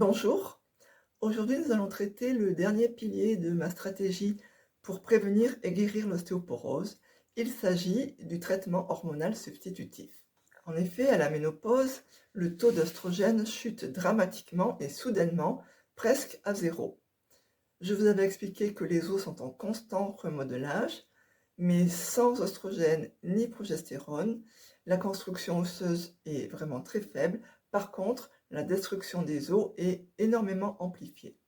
Bonjour, aujourd'hui nous allons traiter le dernier pilier de ma stratégie pour prévenir et guérir l'ostéoporose. Il s'agit du traitement hormonal substitutif. En effet, à la ménopause, le taux d'oestrogène chute dramatiquement et soudainement, presque à zéro. Je vous avais expliqué que les os sont en constant remodelage, mais sans oestrogène ni progestérone, la construction osseuse est vraiment très faible. Par contre, la destruction des os est énormément amplifiée.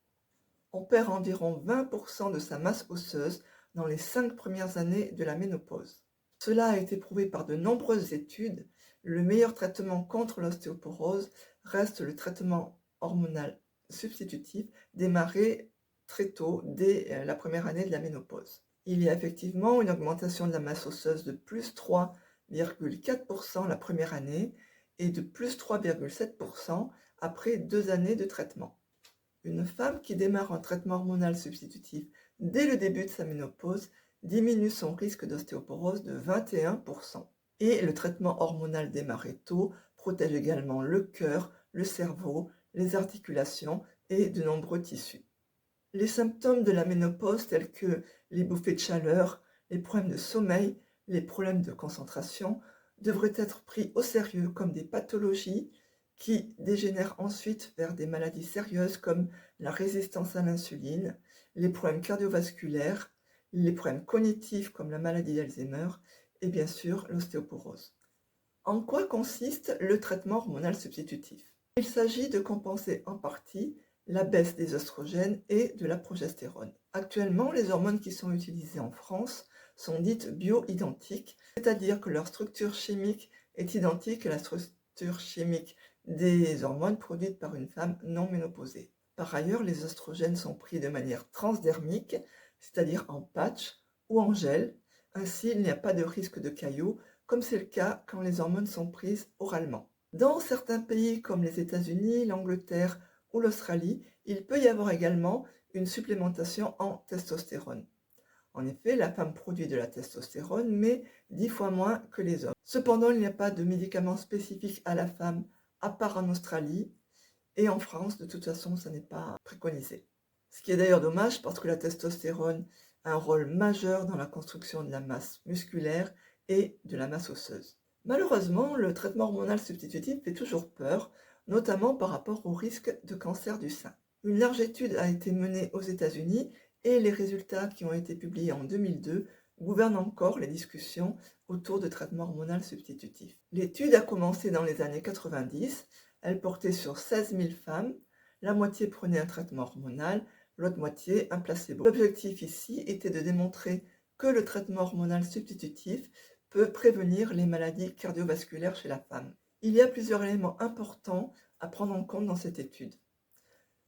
On perd environ 20% de sa masse osseuse dans les 5 premières années de la ménopause. Cela a été prouvé par de nombreuses études. Le meilleur traitement contre l'ostéoporose reste le traitement hormonal substitutif démarré très tôt, dès la première année de la ménopause. Il y a effectivement une augmentation de la masse osseuse de plus 3,4% la première année et de plus 3,7% après 2 années de traitement. Une femme qui démarre un traitement hormonal substitutif dès le début de sa ménopause diminue son risque d'ostéoporose de 21%. Et le traitement hormonal démarré tôt protège également le cœur, le cerveau, les articulations et de nombreux tissus. Les symptômes de la ménopause tels que les bouffées de chaleur, les problèmes de sommeil, les problèmes de concentration devraient être pris au sérieux comme des pathologies qui dégénèrent ensuite vers des maladies sérieuses comme la résistance à l'insuline, les problèmes cardiovasculaires, les problèmes cognitifs comme la maladie d'Alzheimer et bien sûr l'ostéoporose. En quoi consiste le traitement hormonal substitutif? Il s'agit de compenser en partie la baisse des oestrogènes et de la progestérone. Actuellement, les hormones qui sont utilisées en France sont dites bioidentiques, c'est-à-dire que leur structure chimique est identique à la structure chimique des hormones produites par une femme non ménopausée. Par ailleurs, les oestrogènes sont pris de manière transdermique, c'est-à-dire en patch ou en gel. Ainsi, il n'y a pas de risque de caillots, comme c'est le cas quand les hormones sont prises oralement. Dans certains pays comme les États-Unis, l'Angleterre ou l'Australie, il peut y avoir également une supplémentation en testostérone. En effet, la femme produit de la testostérone, mais 10 fois moins que les hommes. Cependant, il n'y a pas de médicament spécifique à la femme, à part en Australie, et en France, de toute façon, ça n'est pas préconisé. Ce qui est d'ailleurs dommage parce que la testostérone a un rôle majeur dans la construction de la masse musculaire et de la masse osseuse. Malheureusement, le traitement hormonal substitutif fait toujours peur, notamment par rapport au risque de cancer du sein. Une large étude a été menée aux États-Unis et les résultats qui ont été publiés en 2002 gouvernent encore les discussions autour de traitement hormonal substitutif. L'étude a commencé dans les années 90, elle portait sur 16 000 femmes, la moitié prenait un traitement hormonal, l'autre moitié un placebo. L'objectif ici était de démontrer que le traitement hormonal substitutif peut prévenir les maladies cardiovasculaires chez la femme. Il y a plusieurs éléments importants à prendre en compte dans cette étude.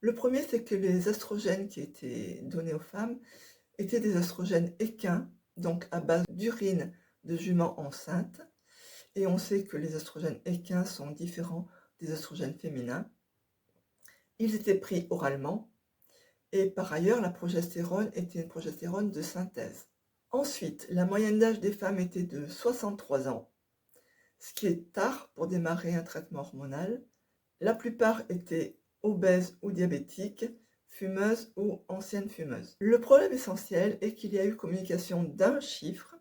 Le premier, c'est que les oestrogènes qui étaient donnés aux femmes étaient des oestrogènes équins, donc à base d'urine de jument enceinte. Et on sait que les oestrogènes équins sont différents des oestrogènes féminins. Ils étaient pris oralement. Et par ailleurs, la progestérone était une progestérone de synthèse. Ensuite, la moyenne d'âge des femmes était de 63 ans, ce qui est tard pour démarrer un traitement hormonal. La plupart étaient obèses ou diabétiques, fumeuses ou anciennes fumeuses. Le problème essentiel est qu'il y a eu communication d'un chiffre,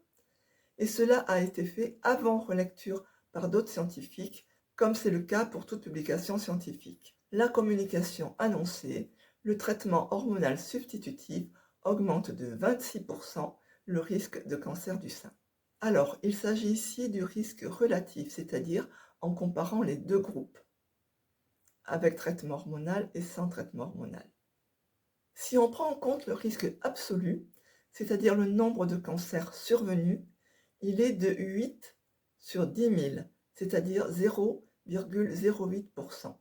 et cela a été fait avant relecture par d'autres scientifiques, comme c'est le cas pour toute publication scientifique. La communication annonçait: le traitement hormonal substitutif augmente de 26% le risque de cancer du sein. Alors, il s'agit ici du risque relatif, c'est-à-dire en comparant les deux groupes, avec traitement hormonal et sans traitement hormonal. Si on prend en compte le risque absolu, c'est-à-dire le nombre de cancers survenus, il est de 8 sur 10 000, c'est-à-dire 0,08%.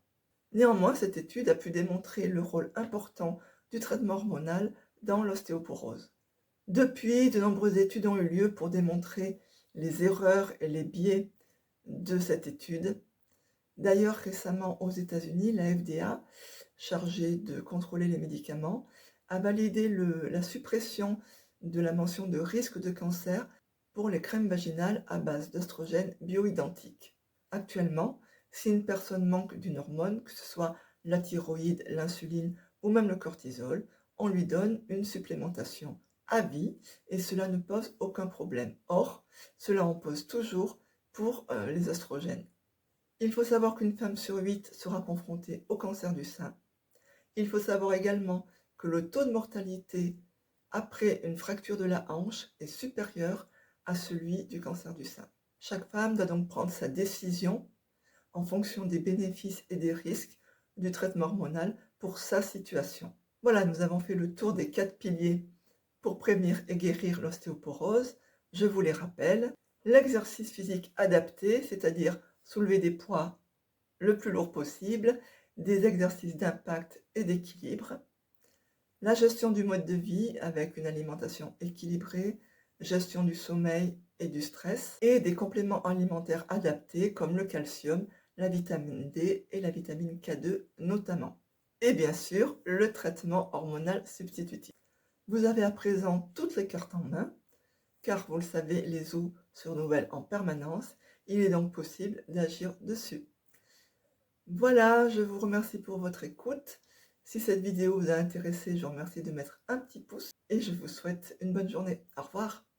Néanmoins, cette étude a pu démontrer le rôle important du traitement hormonal dans l'ostéoporose. Depuis, de nombreuses études ont eu lieu pour démontrer les erreurs et les biais de cette étude. D'ailleurs, récemment aux États-Unis, la FDA, chargée de contrôler les médicaments, a validé la suppression de la mention de risque de cancer pour les crèmes vaginales à base d'oestrogènes bioidentiques. Actuellement, si une personne manque d'une hormone, que ce soit la thyroïde, l'insuline ou même le cortisol, on lui donne une supplémentation à vie et cela ne pose aucun problème. Or, cela en pose toujours pour les oestrogènes. Il faut savoir qu'une femme sur 8 sera confrontée au cancer du sein. Il faut savoir également que le taux de mortalité après une fracture de la hanche est supérieur à celui du cancer du sein. Chaque femme doit donc prendre sa décision en fonction des bénéfices et des risques du traitement hormonal pour sa situation. Voilà, nous avons fait le tour des 4 piliers pour prévenir et guérir l'ostéoporose. Je vous les rappelle. L'exercice physique adapté, c'est-à-dire soulever des poids le plus lourd possible, des exercices d'impact et d'équilibre. La gestion du mode de vie avec une alimentation équilibrée, gestion du sommeil et du stress, et des compléments alimentaires adaptés comme le calcium, la vitamine D et la vitamine K2 notamment. Et bien sûr, le traitement hormonal substitutif. Vous avez à présent toutes les cartes en main, car vous le savez, les os se renouvellent en permanence. Il est donc possible d'agir dessus. Voilà, je vous remercie pour votre écoute. Si cette vidéo vous a intéressé, je vous remercie de mettre un petit pouce et je vous souhaite une bonne journée. Au revoir.